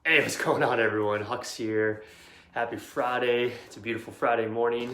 Hey, what's going on, everyone? Hux here. Happy Friday. It's a beautiful Friday morning.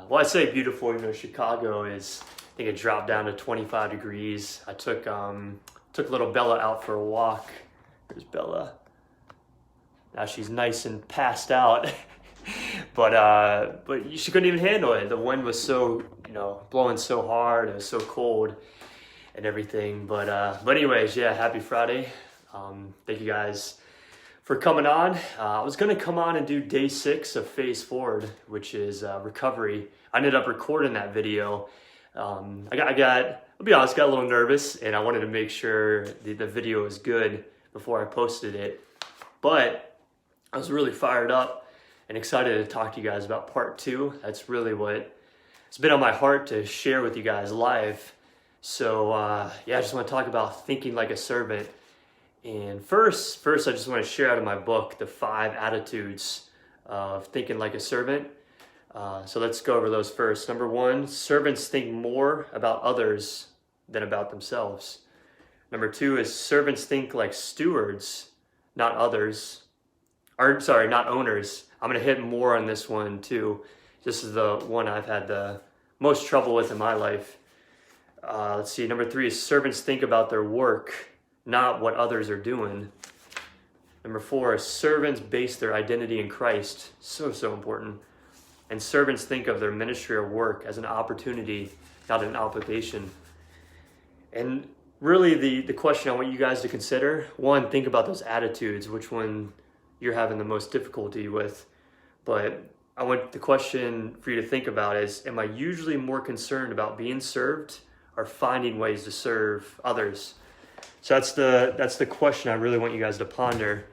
Well, I say beautiful, Chicago is, I think it dropped down to 25 degrees. I took little Bella out for a walk. There's Bella. Now she's nice and passed out. But she couldn't even handle it. The wind was so, blowing so hard. It was so cold and everything. But anyways, yeah, happy Friday. Thank you guys for coming on. I was gonna come on and do day 6 of Phase Forward, which is recovery. I ended up recording that video. I'll be honest, got a little nervous, and I wanted to make sure the video was good before I posted it. But I was really fired up and excited to talk to you guys about part 2. That's really what it's been on my heart to share with you guys live. So yeah, I just want to talk about thinking like a servant. And first, I just want to share out of my book, The 5 Attitudes of Thinking Like a Servant. So let's go over those first. Number 1, servants think more about others than about themselves. Number 2 is servants think like stewards, not others. Not owners. I'm going to hit more on this one too. This is the one I've had the most trouble with in my life. Let's see. Number 3 is servants think about their work, not what others are doing. Number 4, servants base their identity in Christ. So important. And servants think of their ministry or work as an opportunity, not an obligation. And really the question I want you guys to consider, 1, think about those attitudes, which one you're having the most difficulty with. But I want the question for you to think about is, am I usually more concerned about being served or finding ways to serve others? So that's the question I really want you guys to ponder.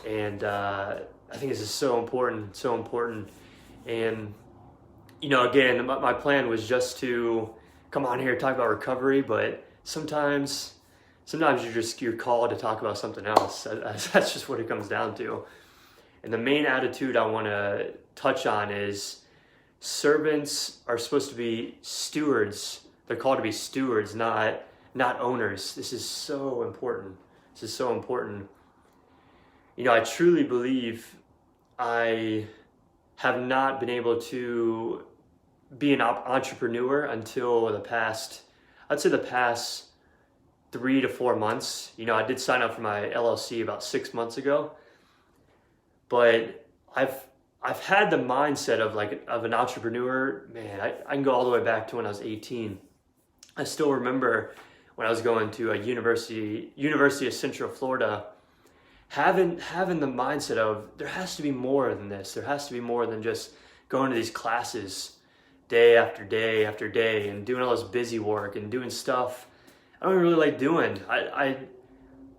And I think this is so important. And, again, my plan was just to come on here and talk about recovery, but sometimes you're called to talk about something else. That's just what it comes down to. And the main attitude I want to touch on is servants are supposed to be stewards. They're called to be stewards, not owners. This is so important. I truly believe I have not been able to be an entrepreneur until the past 3 to 4 months. I did sign up for my LLC about 6 months ago, but I've had the mindset of an entrepreneur. Man, I can go all the way back to when I was 18. I still remember when I was going to a University of Central Florida, having the mindset of there has to be more than this. There has to be more than just going to these classes day after day after day and doing all this busy work and doing stuff I don't really like doing.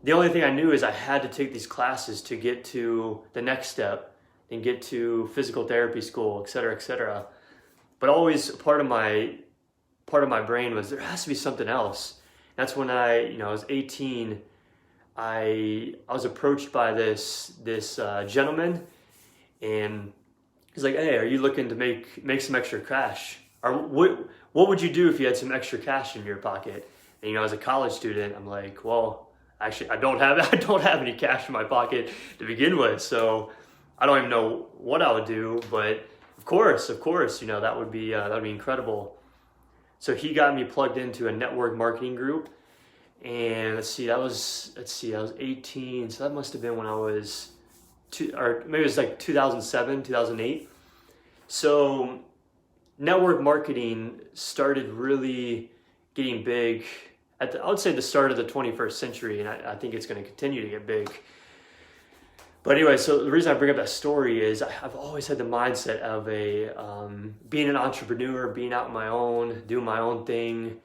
The only thing I knew is I had to take these classes to get to the next step and get to physical therapy school, et cetera, et cetera. But always part of my brain was there has to be something else. That's when I was 18. I was approached by this gentleman, and he's like, "Hey, are you looking to make some extra cash? Or what would you do if you had some extra cash in your pocket?" And as a college student, I'm like, "Well, actually, I don't have any cash in my pocket to begin with, so I don't even know what I would do." But of course, that would be incredible. So he got me plugged into a network marketing group, and I was 18, so that must have been when I was or maybe it was like 2007, 2008. So network marketing started really getting big I would say the start of the 21st century, and I think it's going to continue to get big. But anyway, so the reason I bring up that story is I've always had the mindset of being an entrepreneur, being out on my own, doing my own thing,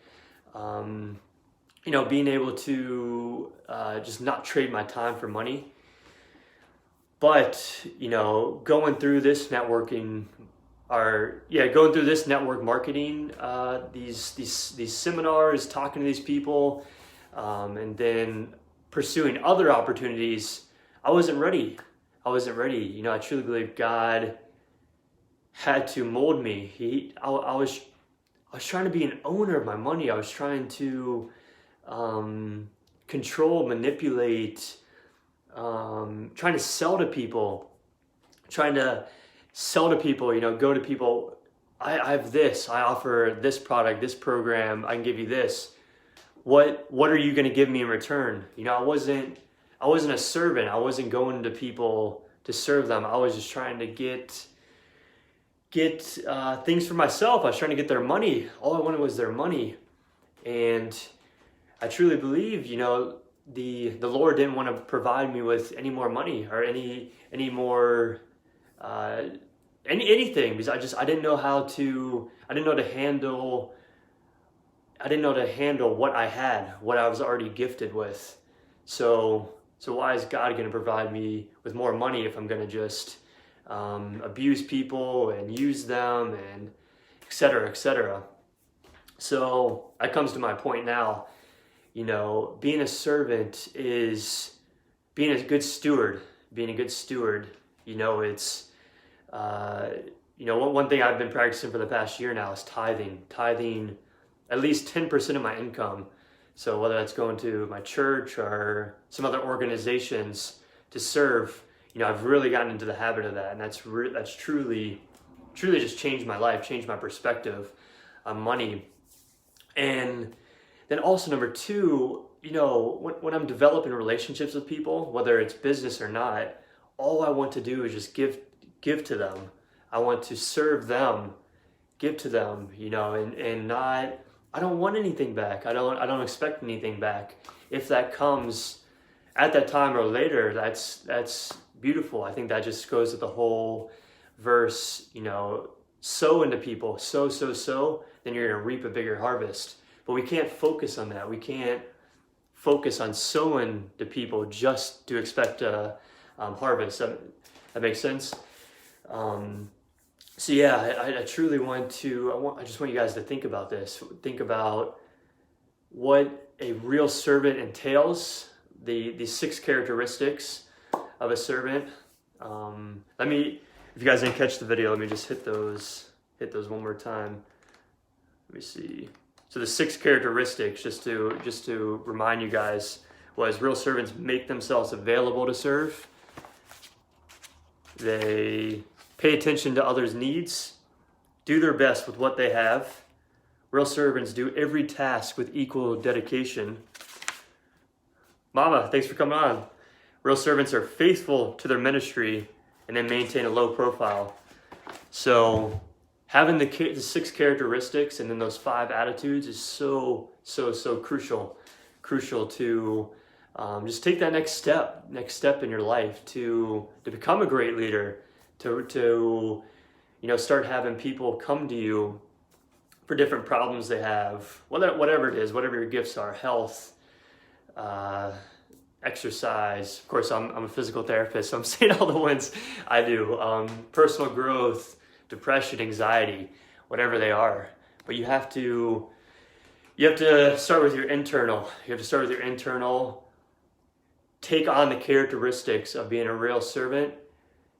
being able to just not trade my time for money. But, going through this network marketing, these seminars, talking to these people, and then pursuing other opportunities, I wasn't ready. I truly believe God had to mold me. I was trying to be an owner of my money. I was trying to control, manipulate, trying to sell to people, go to people. I have this, I offer this product, this program, I can give you this. What are you going to give me in return? I wasn't a servant. I wasn't going to people to serve them. I was just trying to get things for myself. I was trying to get their money. All I wanted was their money. And I truly believe, the Lord didn't want to provide me with any more money or any more anything, because I didn't know how to handle what I had, what I was already gifted with. So why is God going to provide me with more money if I'm going to just abuse people and use them and et cetera, et cetera. So that comes to my point now. Being a servant is being a good steward. It's one thing I've been practicing for the past year now is tithing at least 10% of my income. So whether that's going to my church or some other organizations to serve, I've really gotten into the habit of that, and that's truly just changed my life, changed my perspective on money. And then also number two, when I'm developing relationships with people, whether it's business or not, all I want to do is just give to them. I want to serve them, give to them, and not. I don't want anything back. I don't expect anything back. If that comes at that time or later, that's beautiful. I think that just goes with the whole verse, sow into people, sow, then you're gonna reap a bigger harvest. But we can't focus on that. We can't focus on sowing to people just to expect a harvest. That makes sense? So yeah, I truly I just want you guys to think about this. Think about what a real servant entails, the 6 characteristics of a servant. If you guys didn't catch the video, let me just hit those one more time. Let me see. So the 6 characteristics, just to remind you guys, was real servants make themselves available to serve. They pay attention to others' needs, do their best with what they have. Real servants do every task with equal dedication. Mama, thanks for coming on. Real servants are faithful to their ministry and then maintain a low profile. So having the 6 characteristics and then those 5 attitudes is so crucial to just take that next step in your life to become a great leader, to start having people come to you for different problems they have, whatever it is, whatever your gifts are, health, exercise. Of course, I'm a physical therapist, so I'm saying all the ones I do. Personal growth, depression, anxiety, whatever they are. But you have to start with your internal. You have to start with your internal. Take on the characteristics of being a real servant.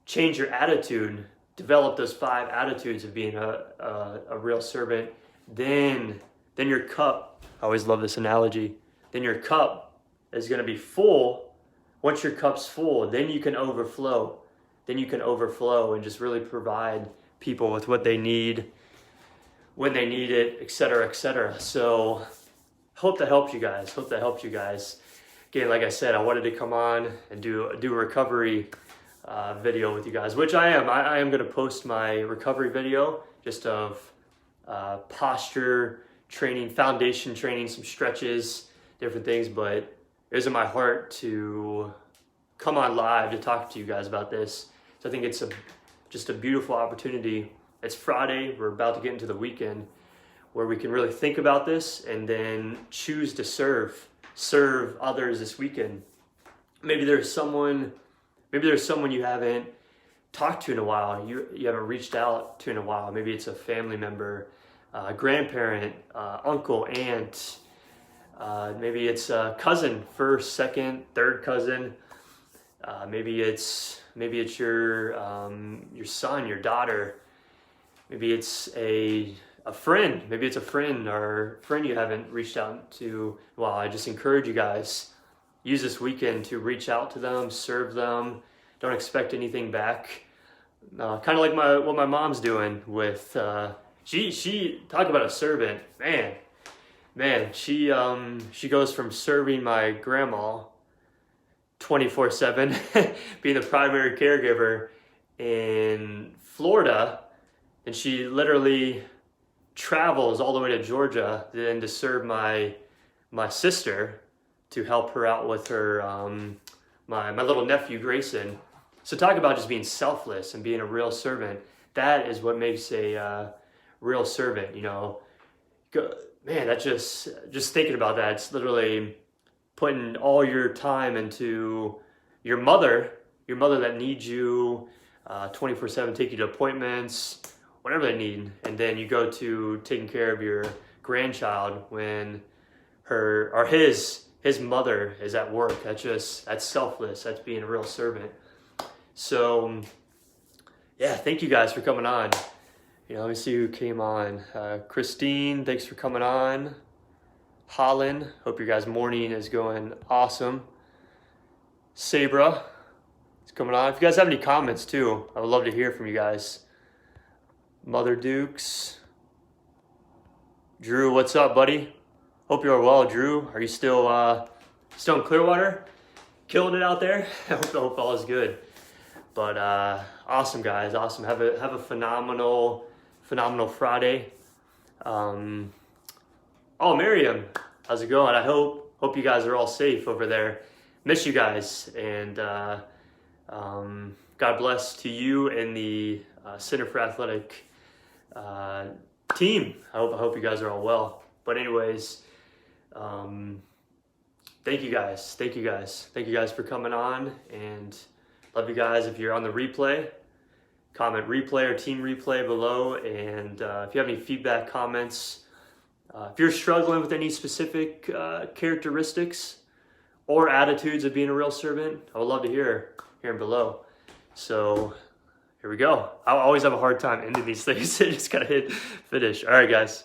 Change your attitude. Develop those 5 attitudes of being a real servant. Then your cup. I always love this analogy. Then your cup is going to be full. Once your cup's full, then you can overflow. And just really provide people with what they need, when they need it, etc., etc. So hope that helps you guys. Again, like I said, I wanted to come on and do a recovery video with you guys, which I am. I am going to post my recovery video just of posture training, foundation training, some stretches, different things. But it was in my heart to come on live to talk to you guys about this. So I think it's just a beautiful opportunity. It's Friday. We're about to get into the weekend where we can really think about this and then choose to serve others this weekend. Maybe there's someone you haven't talked to in a while, you haven't reached out to in a while. Maybe it's a family member, grandparent, uncle, aunt. Maybe it's a cousin, first, second, third cousin. Maybe it's your son, your daughter. Maybe it's a friend. Maybe it's a friend or friend you haven't reached out to. Well, I just encourage you guys, use this weekend to reach out to them, serve them. Don't expect anything back. Kind of like what my mom's doing with, she talk about a servant, man, she goes from serving my grandma 24/7, being the primary caregiver in Florida, and she literally travels all the way to Georgia then to serve my sister, to help her out with her my little nephew Grayson. So talk about just being selfless and being a real servant. That is what makes a real servant, you know. Man, that just thinking about that, it's literally putting all your time into your mother that needs you 24/7, take you to appointments, whatever they need, and then you go to taking care of your grandchild when his mother is at work. That's selfless. That's being a real servant. So yeah, thank you guys for coming on. You know, let me see who came on. Christine, thanks for coming on. Holland, hope your guys' morning is going awesome. Sabra is coming on. If you guys have any comments too, I would love to hear from you guys. Mother Dukes. Drew, what's up, buddy? Hope you are well, Drew. Are you still in Clearwater? Killing it out there? I hope all is good. But awesome, guys. Awesome. Have a phenomenal Friday. Oh, Miriam, how's it going? I hope you guys are all safe over there. Miss you guys, and God bless to you and the Center for Athletic team. I hope you guys are all well. But anyways, thank you guys for coming on, and love you guys. If you're on the replay, comment replay or team replay below, and if you have any feedback, comments, if you're struggling with any specific characteristics or attitudes of being a real servant, I would love to hear them below. So here we go. I always have a hard time ending these things. I just gotta hit finish. All right, guys.